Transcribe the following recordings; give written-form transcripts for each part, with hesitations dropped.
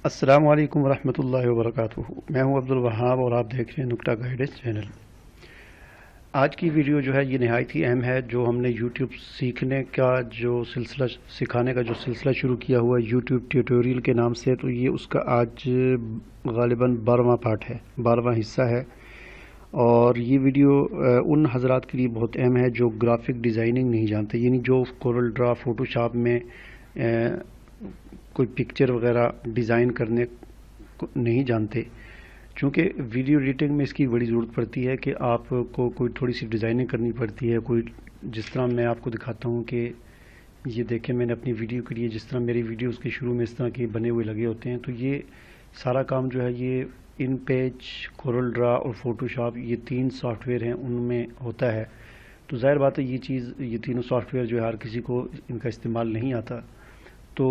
अस्सलाम वालेकुम वरहमतुल्लाहि वबरकातुहू। मैं हूं अब्दुल वहाब और आप देख रहे हैं नुक्ता गाइडेंस चैनल। आज की वीडियो जो है ये नहायत ही अहम है। जो हमने यूट्यूब सीखने का जो सिलसिला सिखाने का जो सिलसिला शुरू किया हुआ है यूट्यूब ट्यूटोरियल के नाम से, तो ये उसका आज गालिबन 12वां पार्ट है, 12वां हिस्सा है। और ये वीडियो उन हजरात के लिए बहुत अहम है जो ग्राफिक डिज़ाइनिंग नहीं जानते, यानी जो कोरल ड्रा फोटोशॉप में कोई पिक्चर वगैरह डिज़ाइन करने को नहीं जानते। चूँकि वीडियो एडिटिंग में इसकी बड़ी ज़रूरत पड़ती है कि आपको कोई थोड़ी सी डिज़ाइनिंग करनी पड़ती है। कोई जिस तरह मैं आपको दिखाता हूँ कि ये देखें, मैंने अपनी वीडियो के लिए जिस तरह मेरी वीडियोस के शुरू में इस तरह के बने हुए लगे होते हैं, तो ये सारा काम जो है ये इन पेज, कोरल ड्रा और फोटोशॉप, ये 3 सॉफ्टवेयर हैं, उनमें होता है। तो ज़ाहिर बात है ये तीनों सॉफ्टवेयर जो है हर किसी को इनका इस्तेमाल नहीं आता। तो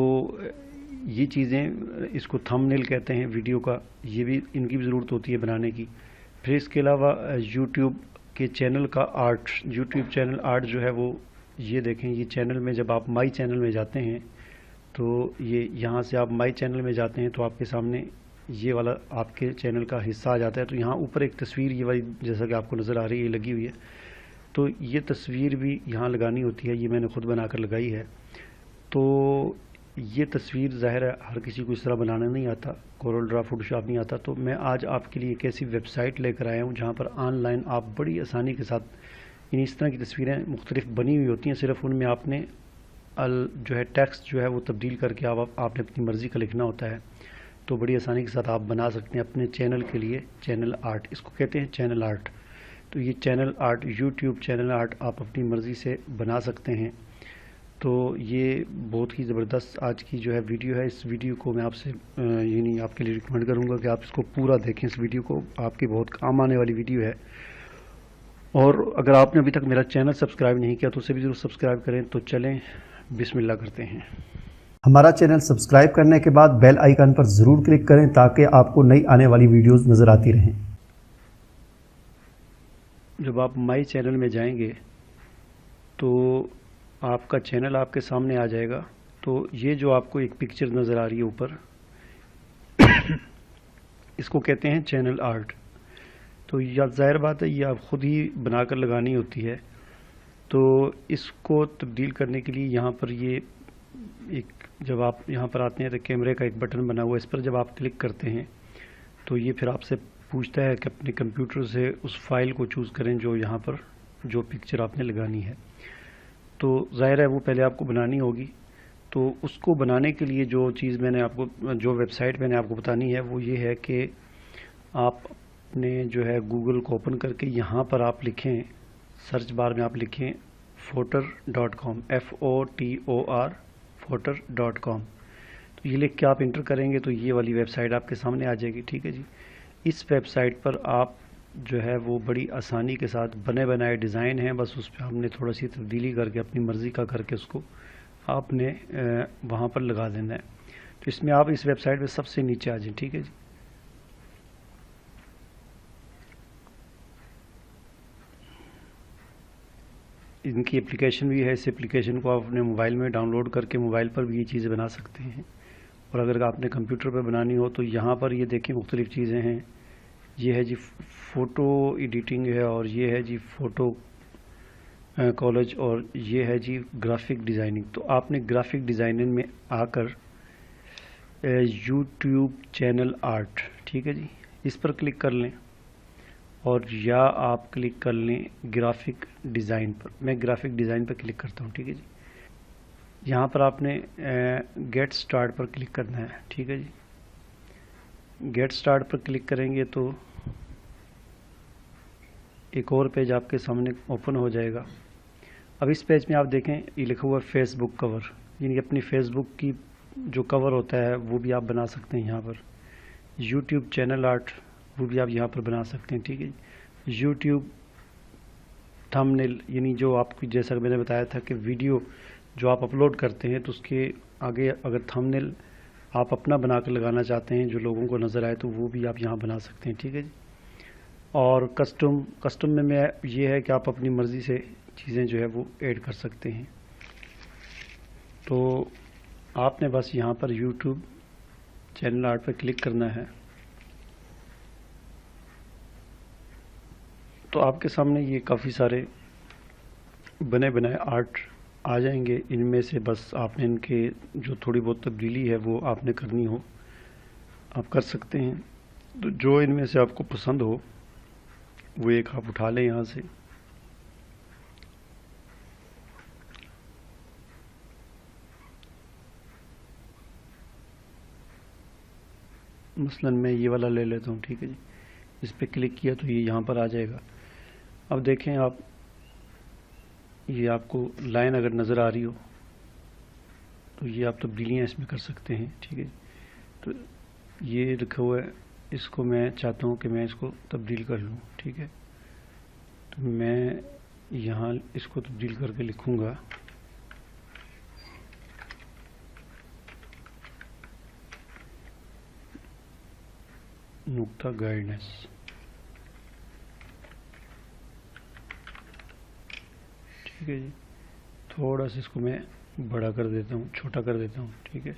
ये चीज़ें, इसको थंबनेल कहते हैं वीडियो का, ये भी इनकी भी ज़रूरत होती है बनाने की। फिर इसके अलावा यूट्यूब के चैनल का आर्ट, यूट्यूब चैनल आर्ट जो है वो, ये देखें, ये चैनल में जब आप माई चैनल में जाते हैं तो ये यहाँ से आप माई चैनल में जाते हैं तो आपके सामने ये वाला आपके चैनल का हिस्सा आ जाता है। तो यहाँ ऊपर एक तस्वीर ये वाली जैसा कि आपको नज़र आ रही है ये लगी हुई है, तो ये तस्वीर भी यहाँ लगानी होती है। ये मैंने खुद बनाकर लगाई है। तो ये तस्वीर ज़ाहिर है हर किसी को इस तरह बनाना नहीं आता, कोरल ड्रा फोटोशॉप नहीं आता। तो मैं आज आपके लिए एक ऐसी वेबसाइट लेकर आया हूँ जहाँ पर ऑनलाइन आप बड़ी आसानी के साथ इस तरह की तस्वीरें मुख्तलिफ बनी हुई होती हैं। सिर्फ उनमें आपने जो है टेक्स्ट जो है वो तब्दील करके आपने अपनी मर्ज़ी का लिखना होता है। तो बड़ी आसानी के साथ आप बना सकते हैं अपने चैनल के लिए चैनल आर्ट, इसको कहते हैं चैनल आर्ट। तो ये channel art, YouTube channel art आप अपनी मर्ज़ी से बना सकते हैं। तो ये बहुत ही ज़बरदस्त आज की जो है वीडियो है। इस वीडियो को मैं आपसे यानी आपके लिए रिकमेंड करूँगा कि आप इसको पूरा देखें। इस वीडियो को आपके बहुत काम आने वाली वीडियो है। और अगर आपने अभी तक मेरा चैनल सब्सक्राइब नहीं किया तो उसे भी ज़रूर सब्सक्राइब करें। तो चलें बिस्मिल्लाह करते हैं। हमारा चैनल सब्सक्राइब करने के बाद बेल आइकन पर ज़रूर क्लिक करें ताकि आपको नई आने वाली वीडियोस नज़र आती रहें। जब आप माई चैनल में जाएंगे तो आपका चैनल आपके सामने आ जाएगा। तो ये जो आपको एक पिक्चर नज़र आ रही है ऊपर इसको कहते हैं चैनल आर्ट। तो या ज़ाहिर बात है ये आप ख़ुद ही बनाकर लगानी होती है। तो इसको तब्दील करने के लिए यहाँ पर ये एक, जब आप यहाँ पर आते हैं तो कैमरे का एक बटन बना हुआ है, इस पर जब आप क्लिक करते हैं तो ये फिर आपसे पूछता है कि अपने कंप्यूटर से उस फाइल को चूज़ करें जो यहाँ पर जो पिक्चर आपने लगानी है। तो ज़ाहिर है वो पहले आपको बनानी होगी। तो उसको बनाने के लिए जो चीज़ मैंने आपको, जो वेबसाइट मैंने आपको बतानी है वो ये है कि आप अपने जो है गूगल को ओपन करके यहाँ पर आप लिखें, सर्च बार में आप लिखें fotor.com, FOTOR, fotor.com। तो ये लिख के आप इंटर करेंगे तो ये वाली वेबसाइट आपके सामने आ जाएगी। ठीक है जी। इस वेबसाइट पर आप जो है वो बड़ी आसानी के साथ बने बनाए डिज़ाइन हैं, बस उस पर हमने थोड़ा सी तब्दीली करके अपनी मर्ज़ी का करके उसको आपने वहाँ पर लगा देना है। तो इसमें आप इस वेबसाइट पे सबसे नीचे आ जाएं। ठीक है जी। इनकी एप्लीकेशन भी है, इस एप्लीकेशन को आप अपने मोबाइल में डाउनलोड करके मोबाइल पर भी ये चीज़ें बना सकते हैं। और अगर आपने कंप्यूटर पर बनानी हो तो यहाँ पर ये देखिए मुख्तलिफ़ चीज़ें हैं। ये है जी फ़ोटो एडिटिंग है, और ये है जी फ़ोटो कॉलेज, और ये है जी ग्राफिक डिज़ाइनिंग। तो आपने ग्राफिक डिज़ाइनिंग में आकर यूट्यूब चैनल आर्ट, ठीक है जी, इस पर क्लिक कर लें, और या आप क्लिक कर लें ग्राफिक डिज़ाइन पर। मैं ग्राफिक डिज़ाइन पर क्लिक करता हूँ। ठीक है जी। यहाँ पर आपने गेट स्टार्ट पर क्लिक करना है। ठीक है जी। गेट स्टार्ट पर क्लिक करेंगे तो एक और पेज आपके सामने ओपन हो जाएगा। अब इस पेज में आप देखें ये लिखा हुआ है फेसबुक कवर, यानी अपनी फेसबुक की जो कवर होता है वो भी आप बना सकते हैं यहाँ पर। यूट्यूब चैनल आर्ट वो भी आप यहाँ पर बना सकते हैं। ठीक है। यूट्यूब थंबनेल, यानी जो आपकी, जैसा मैंने बताया था कि वीडियो जो आप अपलोड करते हैं तो उसके आगे अगर थंबनेल आप अपना बना कर लगाना चाहते हैं जो लोगों को नज़र आए तो वो भी आप यहाँ बना सकते हैं। ठीक है जी। और कस्टम में ये है कि आप अपनी मर्ज़ी से चीज़ें जो है वो ऐड कर सकते हैं। तो आपने बस यहाँ पर यूट्यूब चैनल आर्ट पर क्लिक करना है तो आपके सामने ये काफ़ी सारे बने बनाए आर्ट आ जाएंगे। इनमें से बस आपने इनके जो थोड़ी बहुत तब्दीली है वो आपने करनी हो आप कर सकते हैं। तो जो इनमें से आपको पसंद हो वो एक आप उठा लें यहाँ से। मसलन मैं ये वाला ले लेता हूँ, ठीक है जी। इस पर क्लिक किया तो ये यहाँ पर आ जाएगा। अब देखें आप, ये आपको लाइन अगर नज़र आ रही हो तो ये आप तब्दीलियाँ इसमें कर सकते हैं, ठीक है। तो ये लिखा हुआ है, इसको मैं चाहता हूँ कि मैं इसको तब्दील कर लूँ, ठीक है। तो मैं यहाँ इसको तब्दील करके लिखूँगा नुक्ता गाइडेंस, ठीक है जी। थोड़ा सा इसको मैं बड़ा कर देता हूँ, छोटा कर देता हूँ, ठीक है।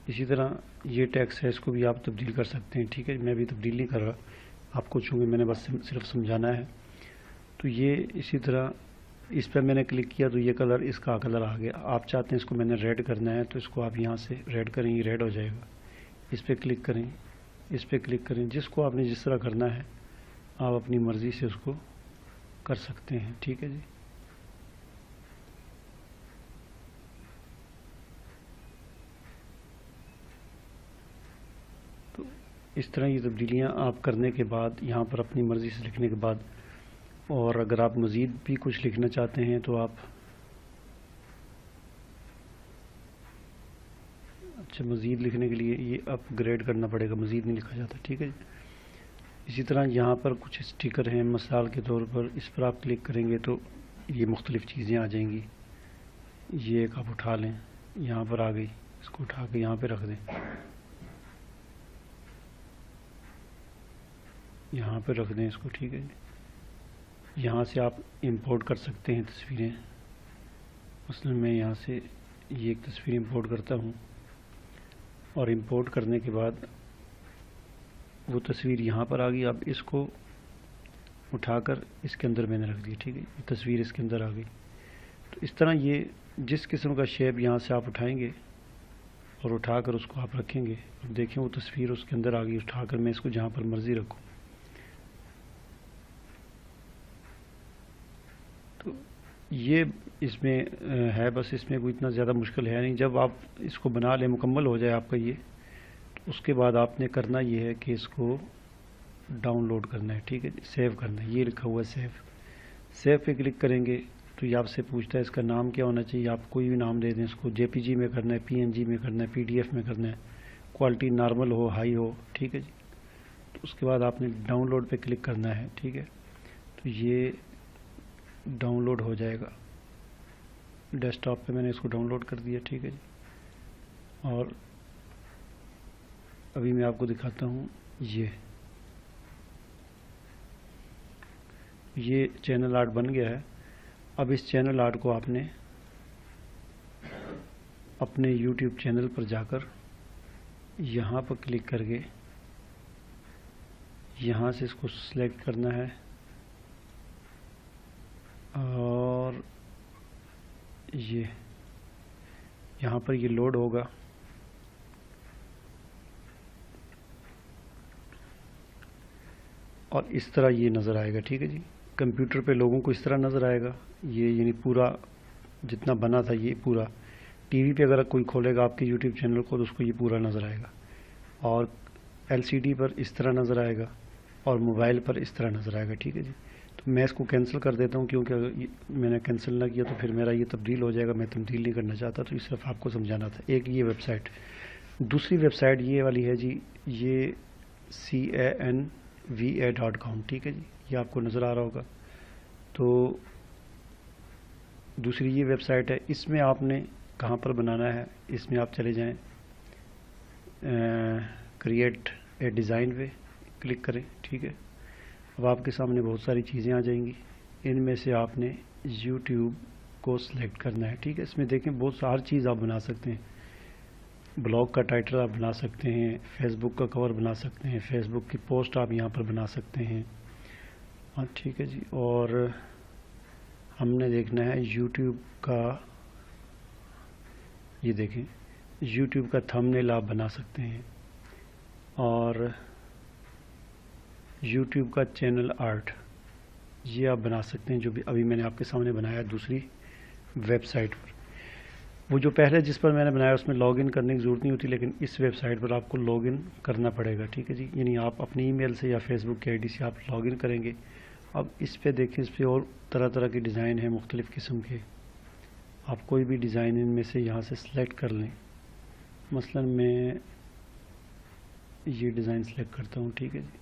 इसी तरह ये टेक्स्ट है, इसको भी आप तब्दील कर सकते हैं, ठीक है। मैं भी तब्दील नहीं कर रहा, आपको चूँकि मैंने बस सिर्फ समझाना है। तो ये इसी तरह इस पर मैंने क्लिक किया तो ये कलर, इसका कलर आ गया। आप चाहते हैं इसको मैंने रेड करना है तो इसको आप यहाँ से रेड करें, ये रेड हो जाएगा। इस पर क्लिक करें, इस पर क्लिक करें, जिसको आपने जिस तरह करना है आप अपनी मर्ज़ी से उसको कर सकते हैं, ठीक है जी। तो इस तरह ये तब्दीलियाँ आप करने के बाद यहाँ पर अपनी मर्ज़ी से लिखने के बाद, और अगर आप मज़ीद भी कुछ लिखना चाहते हैं तो आप, अच्छा मज़ीद लिखने के लिए ये अपग्रेड करना पड़ेगा, मज़ीद नहीं लिखा जाता, ठीक है। इसी तरह यहाँ पर कुछ स्टिकर हैं, मिसाल के तौर पर इस पर आप क्लिक करेंगे तो ये मुख्तलिफ़ चीज़ें आ जाएंगी। ये एक आप उठा लें, यहाँ पर आ गई, इसको उठा के यहाँ पे रख दें, यहाँ पे रख दें इसको, ठीक है। यहाँ से आप इंपोर्ट कर सकते हैं तस्वीरें। मसलन मैं यहाँ से ये एक तस्वीर इंपोर्ट करता हूँ और इंपोर्ट करने के बाद वो तस्वीर यहाँ पर आ गई। अब इसको उठाकर इसके अंदर मैंने रख दिया, ठीक है। ये तस्वीर इसके अंदर आ गई। तो इस तरह ये जिस किस्म का शेप यहाँ से आप उठाएंगे और उठाकर उसको आप रखेंगे, और देखें वो तस्वीर उसके अंदर आ गई। उठाकर मैं इसको जहाँ पर मर्ज़ी रखूँ। तो ये इसमें है, बस इसमें कोई इतना ज़्यादा मुश्किल है नहीं। जब आप इसको बना लें, मुकम्मल हो जाए आपका ये, तो उसके बाद आपने करना ये है कि इसको डाउनलोड करना है, ठीक है, सेव करना है। ये लिखा हुआ है सेव, सेव पे क्लिक करेंगे तो ये आपसे पूछता है इसका नाम क्या होना चाहिए। आप कोई भी नाम दे दें इसको। जेपीजी में करना है, पीएनजी में करना है, पीडीएफ में करना है, क्वालिटी नॉर्मल हो, हाई हो, ठीक है जी। तो उसके बाद आपने डाउनलोड पे क्लिक करना है, ठीक है। तो ये डाउनलोड हो जाएगा। डेस्कटॉप पे मैंने इसको डाउनलोड कर दिया, ठीक है जी। और अभी मैं आपको दिखाता हूँ, ये चैनल आर्ट बन गया है। अब इस चैनल आर्ट को आपने अपने YouTube चैनल पर जाकर यहाँ पर क्लिक करके यहाँ से इसको सिलेक्ट करना है और ये यहाँ पर ये लोड होगा। और इस तरह ये नज़र आएगा, ठीक है जी। कंप्यूटर पे लोगों को इस तरह नज़र आएगा ये, यानी पूरा जितना बना था ये पूरा। टीवी पे अगर कोई खोलेगा आपके YouTube चैनल को तो उसको ये पूरा नज़र आएगा। और LCD पर इस तरह नज़र आएगा और मोबाइल पर इस तरह नज़र आएगा, ठीक है जी। तो मैं इसको कैंसिल कर देता हूँ, क्योंकि अगर मैंने कैंसिल ना किया तो फिर मेरा ये तब्दील हो जाएगा। मैं तब्दील नहीं करना चाहता, तो इस सिर्फ आपको समझाना था। एक ये वेबसाइट, दूसरी वेबसाइट ये वाली है जी, ये canva.com, ठीक है जी। ये आपको नज़र आ रहा होगा। तो दूसरी ये वेबसाइट है। इसमें आपने कहाँ पर बनाना है, इसमें आप चले जाएं, क्रिएट ए डिज़ाइन पे क्लिक करें, ठीक है। अब आपके सामने बहुत सारी चीज़ें आ जाएंगी। इनमें से आपने YouTube को सिलेक्ट करना है, ठीक है। इसमें देखें बहुत सारी चीज़ आप बना सकते हैं। ब्लॉग का टाइटल आप बना सकते हैं, फेसबुक का कवर बना सकते हैं, फेसबुक की पोस्ट आप यहाँ पर बना सकते हैं। हाँ ठीक है जी। और हमने देखना है यूट्यूब का, ये देखें यूट्यूब का थंबनेल आप बना सकते हैं, और यूट्यूब का चैनल आर्ट ये आप बना सकते हैं, जो भी अभी मैंने आपके सामने बनाया दूसरी वेबसाइट पर। वो जो पहले जिस पर मैंने बनाया उसमें लॉगिन करने की ज़रूरत नहीं होती, लेकिन इस वेबसाइट पर आपको लॉगिन करना पड़ेगा, ठीक है जी। यानी आप अपनी ईमेल से या फेसबुक की आईडी से आप लॉगिन करेंगे। अब इस पे देखें, इस पे और तरह तरह के डिज़ाइन हैं मुख्तलिफ़ किस्म के। आप कोई भी डिज़ाइन इनमें से यहाँ से सिलेक्ट कर लें। मसलन मैं ये डिज़ाइन सिलेक्ट करता हूँ, ठीक है जी।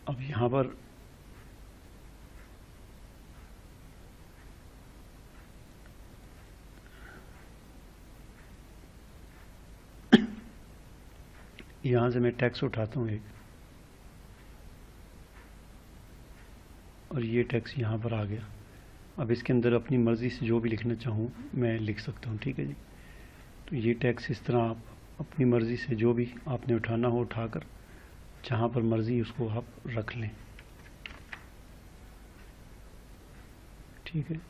अब यहाँ पर यहाँ से मैं टेक्स्ट उठाता हूँ एक, और ये टेक्स्ट यहाँ पर आ गया। अब इसके अंदर अपनी मर्ज़ी से जो भी लिखना चाहूँ मैं लिख सकता हूँ, ठीक है जी। तो ये टेक्स्ट इस तरह आप अपनी मर्ज़ी से जो भी आपने उठाना हो उठाकर जहाँ पर मर्ज़ी उसको आप रख लें, ठीक है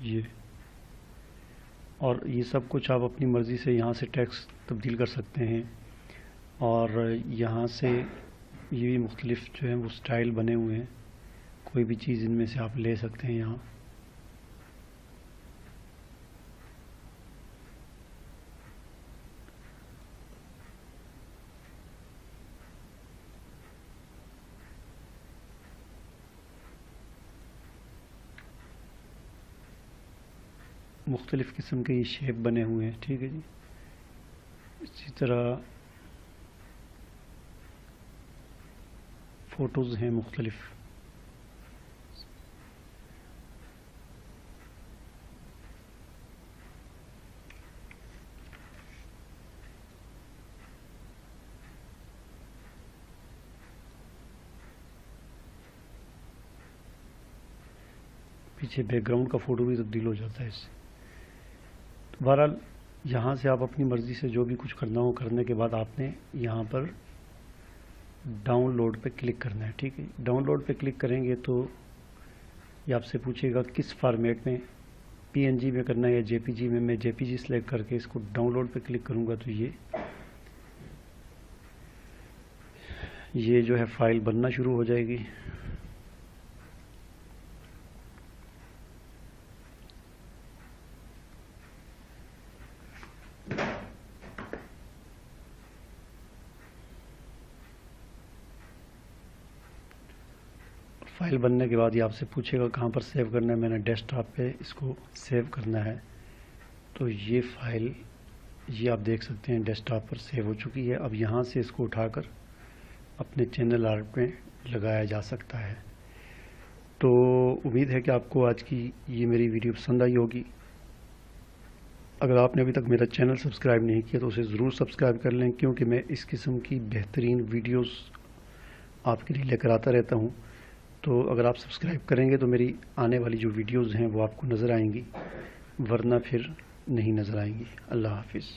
ये। और ये सब कुछ आप अपनी मर्ज़ी से यहाँ से टेक्स्ट तब्दील कर सकते हैं, और यहाँ से ये भी मुख्तलिफ़ जो है वो स्टाइल बने हुए हैं, कोई भी चीज़ इनमें से आप ले सकते हैं यहाँ। मुख्तलिफ़ किस्म के ये शेप बने हुए हैं, ठीक है जी। इसी तरह फ़ोटोज़ हैं मुख्तलिफ़। पीछे बैकग्राउंड का फ़ोटो भी तब्दील हो जाता है इससे। तो बहरहाल यहाँ से आप अपनी मर्ज़ी से जो भी कुछ करना हो करने के बाद आपने यहाँ पर डाउनलोड पे क्लिक करना है, ठीक है। डाउनलोड पे क्लिक करेंगे तो ये आपसे पूछेगा किस फॉर्मेट में, पीएनजी में करना है या जेपीजी में। मैं जेपीजी सेलेक्ट करके इसको डाउनलोड पे क्लिक करूँगा तो ये जो है फ़ाइल बनना शुरू हो जाएगी। फाइल बनने के बाद ये आपसे पूछेगा कहाँ पर सेव करना है। मैंने डेस्कटॉप पे इसको सेव करना है, तो ये फ़ाइल ये आप देख सकते हैं डेस्कटॉप पर सेव हो चुकी है। अब यहाँ से इसको उठाकर अपने चैनल आर्ट में लगाया जा सकता है। तो उम्मीद है कि आपको आज की ये मेरी वीडियो पसंद आई होगी। अगर आपने अभी तक मेरा चैनल सब्सक्राइब नहीं किया तो उसे ज़रूर सब्सक्राइब कर लें, क्योंकि मैं इस किस्म की बेहतरीन वीडियोस आपके लिए लेकर आता रहता हूँ। तो अगर आप सब्सक्राइब करेंगे तो मेरी आने वाली जो वीडियोस हैं वो आपको नज़र आएंगी, वरना फिर नहीं नज़र आएंगी। अल्लाह हाफिज़।